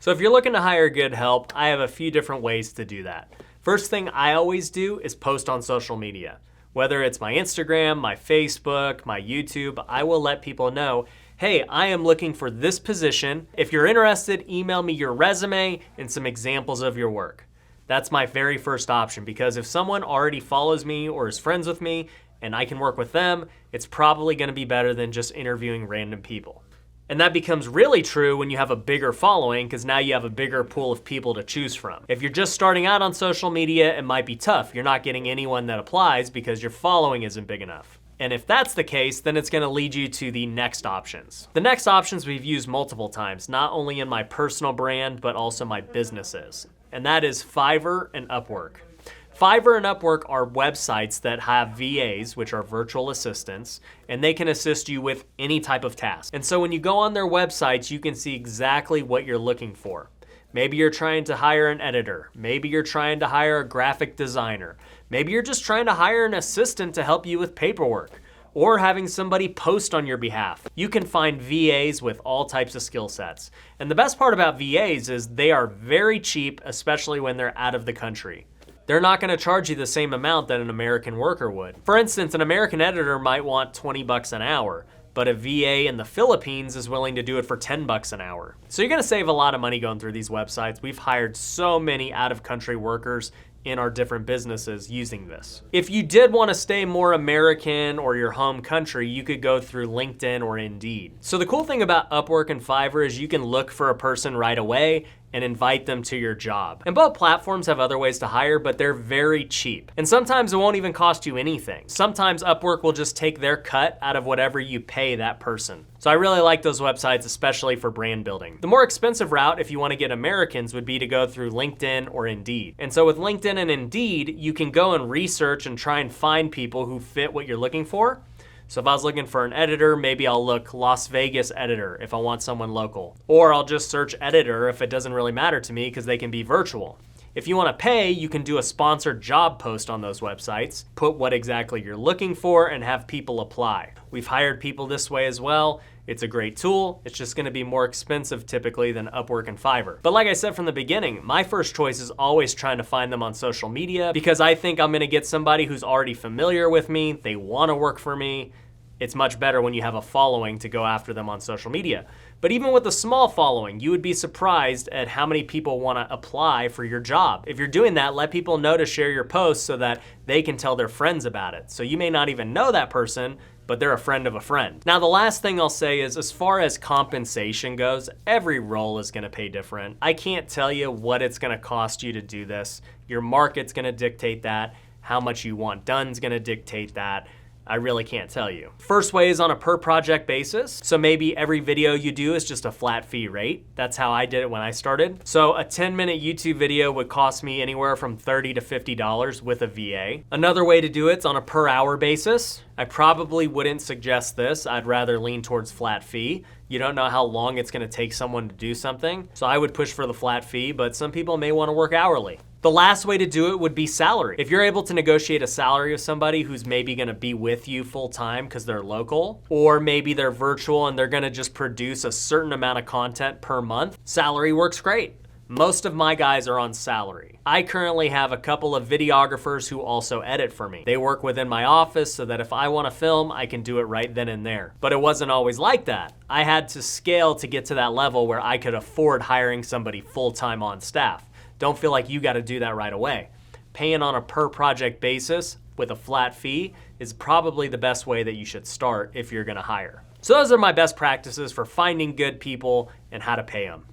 So if you're looking to hire good help, I have a few different ways to do that. First thing I always do is post on social media. Whether it's my Instagram, my Facebook, my YouTube, I will let people know, hey, I am looking for this position. If you're interested, email me your resume and some examples of your work. That's my very first option, because if someone already follows me or is friends with me and I can work with them, it's probably gonna be better than just interviewing random people. And that becomes really true when you have a bigger following, because now you have a bigger pool of people to choose from. If you're just starting out on social media, it might be tough. You're not getting anyone that applies because your following isn't big enough. And if that's the case, then it's gonna lead you to the next options. The next options we've used multiple times, not only in my personal brand, but also my businesses. And that is Fiverr and Upwork. Fiverr and Upwork are websites that have VAs, which are virtual assistants, and they can assist you with any type of task. And so when you go on their websites, you can see exactly what you're looking for. Maybe you're trying to hire an editor. Maybe you're trying to hire a graphic designer. Maybe you're just trying to hire an assistant to help you with paperwork, or having somebody post on your behalf. You can find VAs with all types of skill sets. And the best part about VAs is they are very cheap, especially when they're out of the country. They're not gonna charge you the same amount that an American worker would. For instance, an American editor might want 20 bucks an hour, but a VA in the Philippines is willing to do it for 10 bucks an hour. So you're gonna save a lot of money going through these websites. We've hired so many out-of-country workers in our different businesses using this. If you did want to stay more American or your home country, you could go through LinkedIn or Indeed. So the cool thing about Upwork and Fiverr is you can look for a person right away and invite them to your job. And both platforms have other ways to hire, but they're very cheap. And sometimes it won't even cost you anything. Sometimes Upwork will just take their cut out of whatever you pay that person. So I really like those websites, especially for brand building. The more expensive route, if you want to get Americans, would be to go through LinkedIn or Indeed. And so with LinkedIn and Indeed, you can go and research and try and find people who fit what you're looking for. So if I was looking for an editor, maybe I'll look Las Vegas editor if I want someone local. Or I'll just search editor if it doesn't really matter to me, because they can be virtual. If you want to pay, you can do a sponsored job post on those websites, put what exactly you're looking for, and have people apply. We've hired people this way as well. It's a great tool. It's just gonna be more expensive typically than Upwork and Fiverr. But like I said from the beginning, my first choice is always trying to find them on social media, because I think I'm gonna get somebody who's already familiar with me, they wanna work for me. It's much better when you have a following to go after them on social media. But even with a small following, you would be surprised at how many people want to apply for your job. If you're doing that, let people know to share your posts so that they can tell their friends about it. So you may not even know that person, but they're a friend of a friend. Now, the last thing I'll say is, as far as compensation goes, every role is gonna pay different. I can't tell you what it's gonna cost you to do this. Your market's gonna dictate that. How much you want done's gonna dictate that. I really can't tell you. First way is on a per project basis. So maybe every video you do is just a flat fee rate. That's how I did it when I started. So a 10-minute YouTube video would cost me anywhere from $30 to $50 with a VA. Another way to do it's on a per hour basis. I probably wouldn't suggest this. I'd rather lean towards flat fee. You don't know how long it's gonna take someone to do something. So I would push for the flat fee, but some people may wanna work hourly. The last way to do it would be salary. If you're able to negotiate a salary with somebody who's maybe gonna be with you full time because they're local, or maybe they're virtual and they're gonna just produce a certain amount of content per month, salary works great. Most of my guys are on salary. I currently have a couple of videographers who also edit for me. They work within my office so that if I want to film, I can do it right then and there. But it wasn't always like that. I had to scale to get to that level where I could afford hiring somebody full-time on staff. Don't feel like you got to do that right away. Paying on a per project basis with a flat fee is probably the best way that you should start if you're going to hire. So those are my best practices for finding good people and how to pay them.